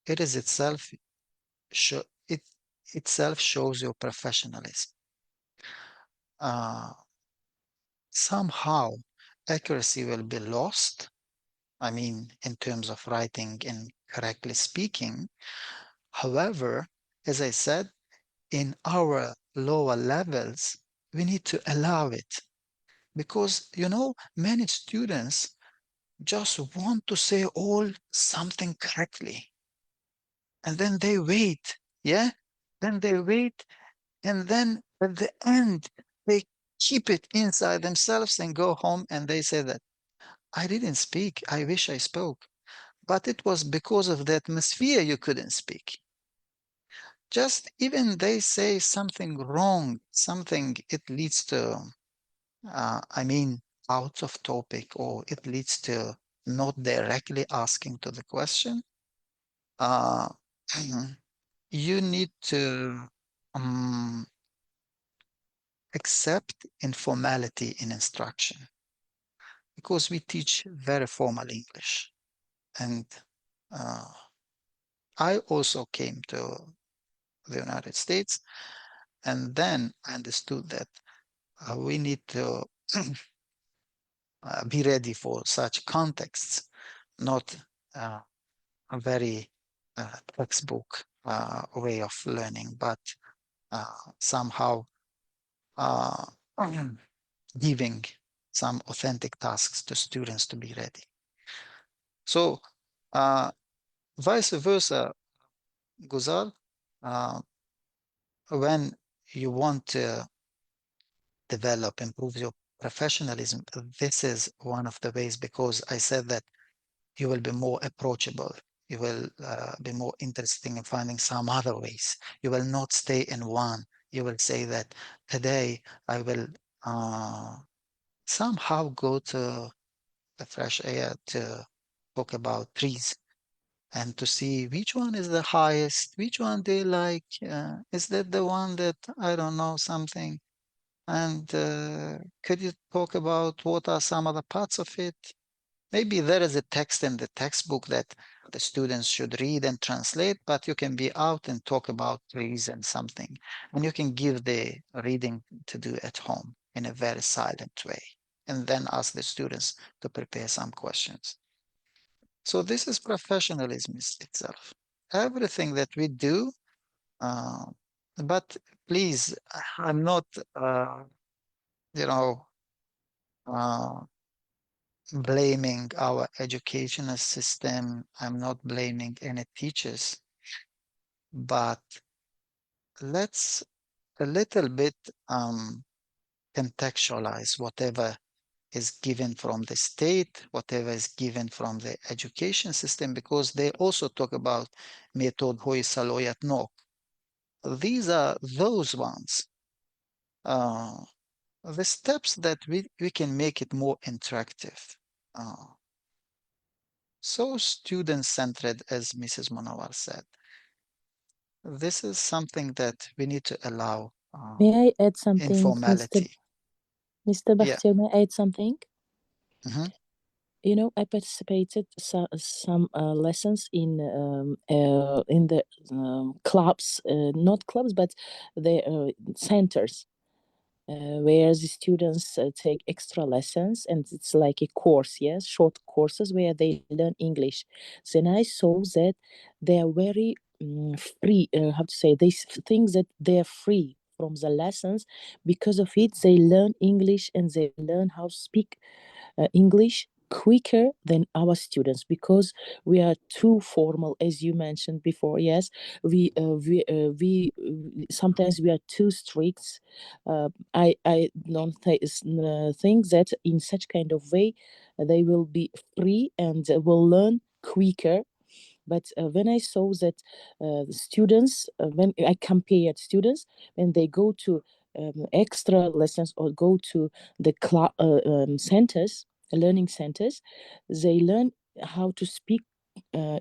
it is itself it itself shows your professionalism. Somehow accuracy will be lost. I mean, in terms of writing and correctly speaking. However, as I said, in our lower levels, we need to allow it because, many students just want to say all something correctly. And then they wait. Yeah. Then they wait. And then at the end, they keep it inside themselves and go home and they say that I didn't speak. I wish I spoke. But it was because of the atmosphere you couldn't speak. Just even they say something wrong, something it leads to, out of topic, or it leads to not directly asking to the question. Uh, you need to accept informality in instruction because we teach very formal English. And I also came to the United States, and then I understood that we need to be ready for such contexts, not a very textbook way of learning, but somehow giving some authentic tasks to students to be ready. So vice versa, Guzal, when you want to develop, improve your professionalism, this is one of the ways, because I said that you will be more approachable. You will be more interested in finding some other ways. You will not stay in one. You will say that today I will somehow go to the fresh air to talk about trees and to see which one is the highest, which one they like. Is that the one that I don't know something? And could you talk about what are some other parts of it? Maybe there is a text in the textbook that the students should read and translate, but you can be out and talk about trees and something. And you can give the reading to do at home in a very silent way. And then ask the students to prepare some questions. So this is professionalism itself. Everything that we do, but please, I'm not, you know, blaming our educational system. I'm not blaming any teachers, but let's a little bit contextualize whatever is given from the state, whatever is given from the education system, because they also talk about method hoi saloyat nok. These are those ones. The steps that we can make it more interactive. So student-centered, as Mrs. Munawar said. This is something that we need to allow May I add something, informality. Mr. Yeah. Bakhtiyor, may I add something? Mhm. You know, I participated some lessons in the clubs, not clubs, but the centers. Where the students take extra lessons, and it's like a course, yes, short courses where they learn English. Then I saw that they are very free. How to say, they think that they are free from the lessons. Because of it, they learn English and they learn how to speak English quicker than our students, because we are too formal, as you mentioned before. Yes, we sometimes we are too strict. I don't think that in such kind of way they will be free and will learn quicker. But when I saw that students, when I compared students, when they go to extra lessons or go to the centers, learning centers, they learn how to speak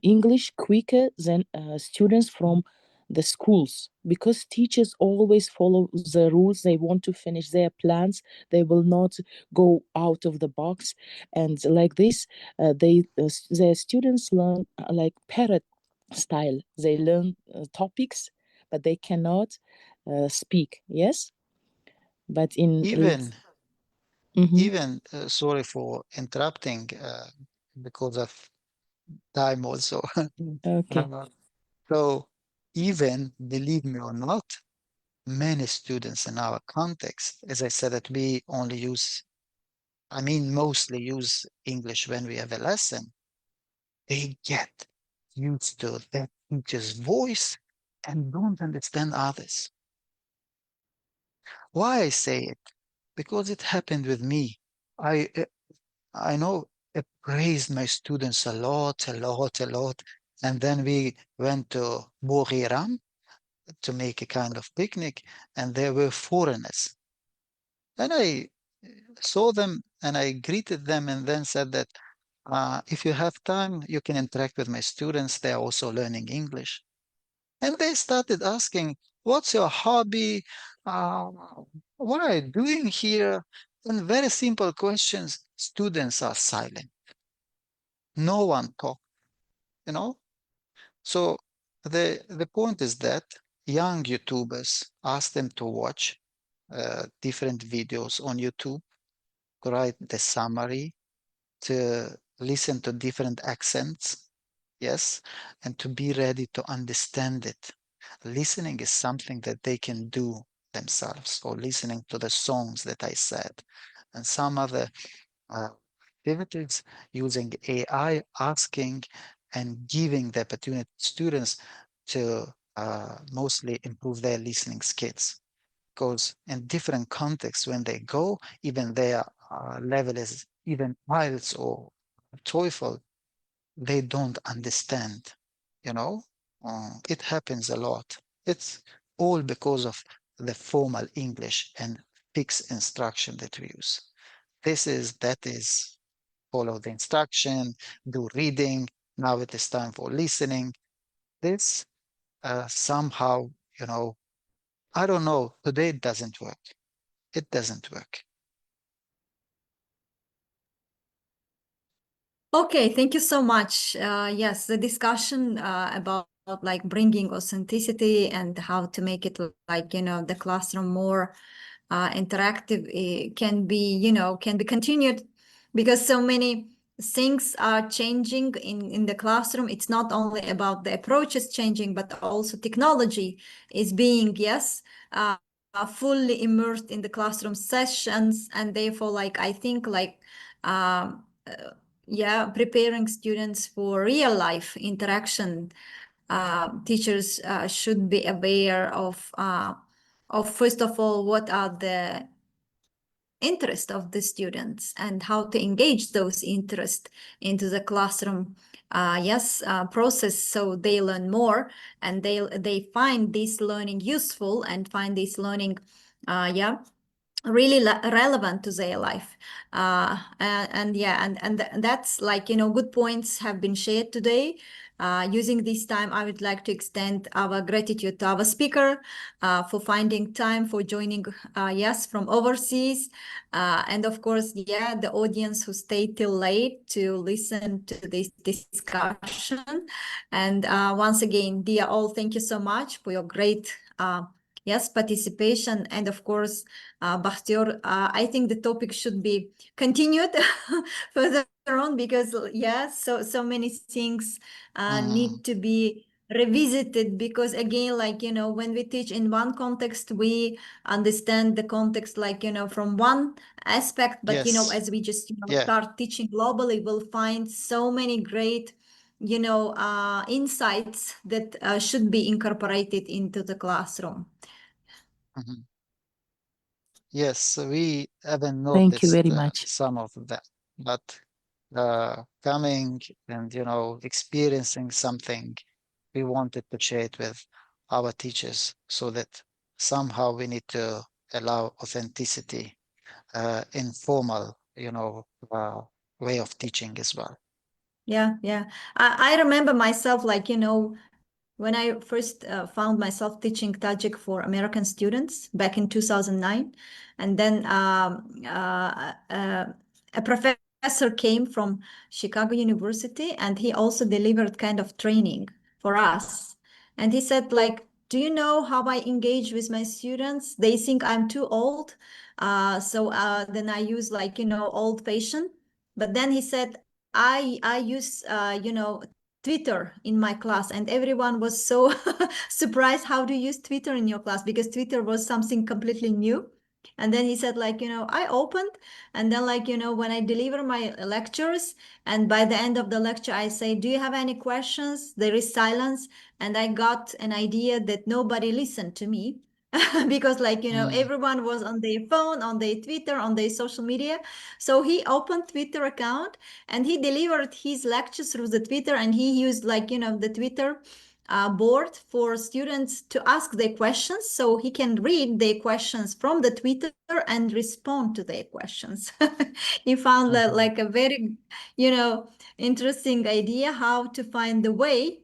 English quicker than students from the schools, because teachers always follow the rules. They want to finish their plans. They will not go out of the box, and like this, their students learn like parrot style. They learn topics, but they cannot speak. Yes, but in Even, Mhm. even sorry for interrupting because of time also. Okay. So even, believe me or not, many students in our context, as I said, that we only use, I mean, mostly use English when we have a lesson, they get used to that teacher's voice and don't understand others. Why I say it? Because it happened with me. I know I praised my students a lot, and then we went to Buriram to make a kind of picnic, and there were foreigners. And I saw them and I greeted them and then said that if you have time, you can interact with my students. They are also learning English. And they started asking, what's your hobby? Uh, what are you doing here? And very simple questions. Students are silent. No one talks, you know? So the point is that young YouTubers, ask them to watch different videos on YouTube, to write the summary, to listen to different accents, yes, and to be ready to understand it. Listening is something that they can do themselves, or listening to the songs that I said, and some other activities using AI, asking and giving the opportunity to students to mostly improve their listening skills. Because in different contexts, when they go, even their level is even IELTS or TOEFL, they don't understand, you know? It happens a lot. It's all because of the formal English and fixed instruction that we use. That is, follow the instruction, do reading, now it is time for listening. This somehow, you know, I don't know, today it doesn't work. It doesn't work. Okay, thank you so much. Yes, the discussion about like bringing authenticity and how to make it like, the classroom more interactive can be continued, because so many things are changing in the classroom. It's not only about the approaches changing, but also technology is being, yes, fully immersed in the classroom sessions, and therefore, like, I think, like, yeah, preparing students for real life interaction. Teachers should be aware of first of all, what are the interest of the students and how to engage those interests into the classroom process, so they learn more and they find this learning useful and find this learning really relevant to their life. And that's like, good points have been shared today. Using this time, I would like to extend our gratitude to our speaker for finding time for joining, yes, from overseas. And of course, yeah, the audience who stayed till late to listen to this discussion. And once again, dear all, thank you so much for your great yes, participation. And of course, Bakhtiyor, I think the topic should be continued further on, because so many things need to be revisited, because again, like, when we teach in one context, we understand the context, like, from one aspect, but Yes. as we just Yeah. start teaching globally, we'll find so many great insights that should be incorporated into the classroom. Mhm. Yes, we haven't Thank you noticed very much. some of that, but coming and experiencing something, we wanted to share it with our teachers, so that somehow we need to allow authenticity, informal, way of teaching as well. Yeah. I remember myself, like, when I first found myself teaching Tajik for American students back in 2009, and then a professor came from Chicago University, and he also delivered kind of training for us. And he said, like, do you know how I engage with my students? They think I'm too old. So then I use, like, old fashioned. But then he said, I use, Twitter in my class, and everyone was so surprised, how do you use Twitter in your class, because Twitter was something completely new. And then he said, like, I opened, and then, like, when I deliver my lectures, and by the end of the lecture I say, do you have any questions? There is silence, and I got an idea that nobody listened to me. Because, like, everyone was on their phone, on their Twitter, on their social media. So he opened Twitter account, and he delivered his lectures through the Twitter, and he used, like, the Twitter board for students to ask their questions, so he can read their questions from the Twitter and respond to their questions. He found that, like, a very, interesting idea how to find the way,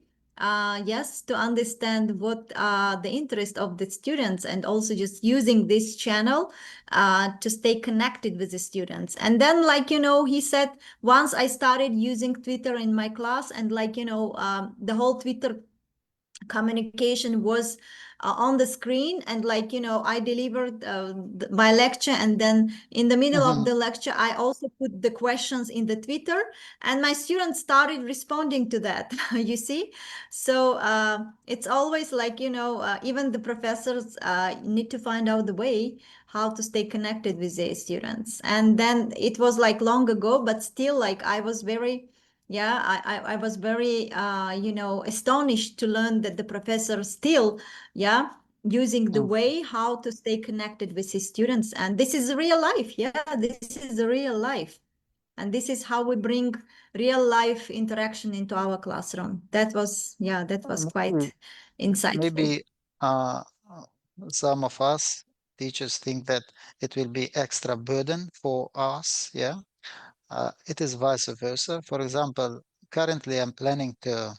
yes, to understand what the interest of the students, and also just using this channel to stay connected with the students. And then, like, he said, once I started using Twitter in my class, and, like, the whole Twitter communication was on the screen, and like, you know, I delivered my lecture, and then in the middle of the lecture I also put the questions in the Twitter, and my students started responding to that. You see, so it's always like, you know, even the professors need to find out the way how to stay connected with their students. And then it was like long ago, but still, like, I was very, yeah, I was very, you know, astonished to learn that the professor still, yeah, using the way how to stay connected with his students. And this is real life. Yeah, this is the real life. And this is how we bring real life interaction into our classroom. That was, yeah, that was quite insightful. Maybe some of us teachers think that it will be extra burden for us. Yeah. It is vice versa. For example, currently I'm planning to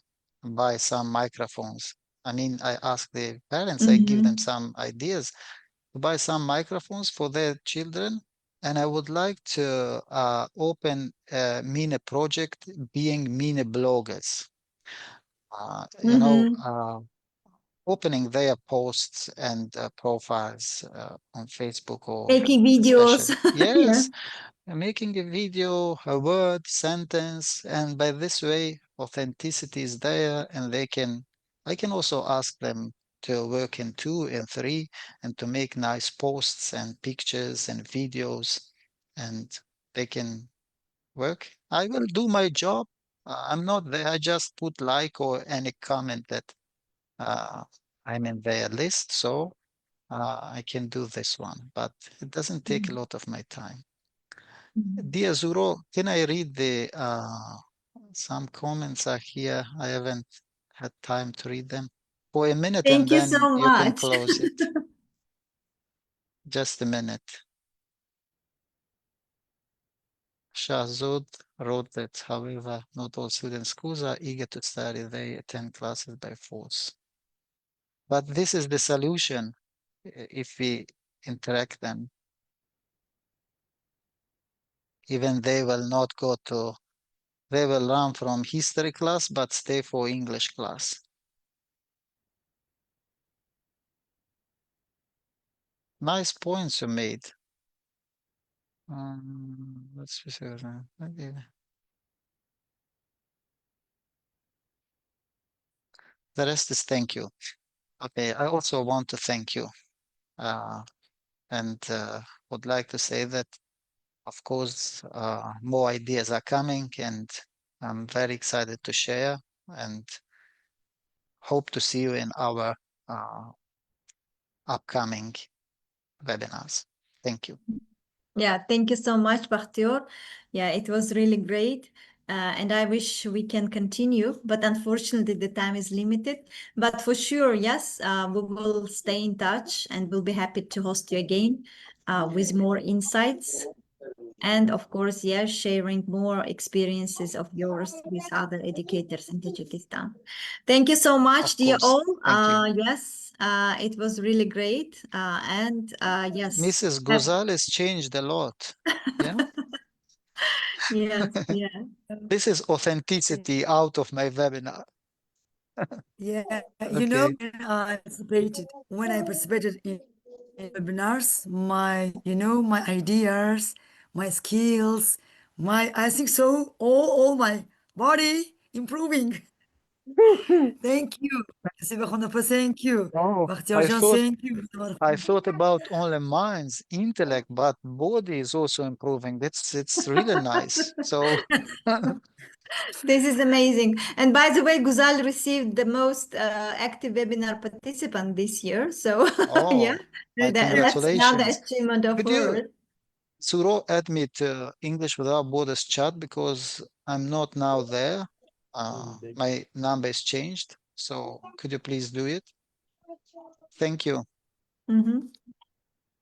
buy some microphones. I mean, I ask the parents, I give them some ideas to buy some microphones for their children. And I would like to open a mini project being mini bloggers. You know, opening their posts and profiles on Facebook or Making videos. especially. Yeah. Yes, making a video, a word, sentence, and by this way, authenticity is there, and I can also ask them to work in 2 and 3 and to make nice posts and pictures and videos, and they can work. I will do my job. I'm not there. I just put like or any comment that uh, I'm in their list, so I can do this one, but it doesn't take a lot of my time. Dear Zuro, can I read the some comments are here? I haven't had time to read them for a minute, and Thank you then so you can much. close it. Just a minute. Shahzud wrote that, however, not all students schools are eager to study. They attend classes by force. But this is the solution if we interact them. Even they will not go to, they will run from history class, but stay for English class. Nice points you made. Let's see. Okay. The rest is thank you. Okay, I also want to thank you. And would like to say that, of course, more ideas are coming, and I'm very excited to share and hope to see you in our upcoming webinars. Thank you. Yeah, thank you so much, Bakhtiyor. Yeah, it was really great. And I wish we can continue, but unfortunately the time is limited. But for sure, yes, we will stay in touch, and we'll be happy to host you again with more insights. And of course, yes, sharing more experiences of yours with other educators in Tajikistan. Thank you so much, Of dear course. all. Thank you. Yes, it was really great. And yes. Mrs. Gonzalez changed a lot. Yeah. Yes, yeah. This is authenticity out of my webinar. Yeah, you know, Okay. when I participated in webinars, my ideas, my skills, I think so, all my body improving. Thank you. Siba Khonapa, thank you. Oh, Bakhtiyor Jan, thank you. I thought about only minds, intellect, but body is also improving. It's really nice. So This is amazing. And by the way, Guzal received the most active webinar participant this year. So yeah, oh, my that's another congratulations. achievement of Could you, hers. Suro, add me to English Without Borders chat, because I'm not now there. My number is changed. So could you please do it? Thank you.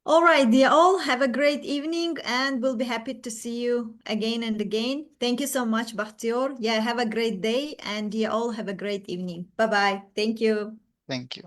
All right, dear all, have a great evening, and we'll be happy to see you again and again. Thank you so much, Bakhtiyor. Yeah, have a great day, and dear all, have a great evening. Bye-bye. Thank you. Thank you.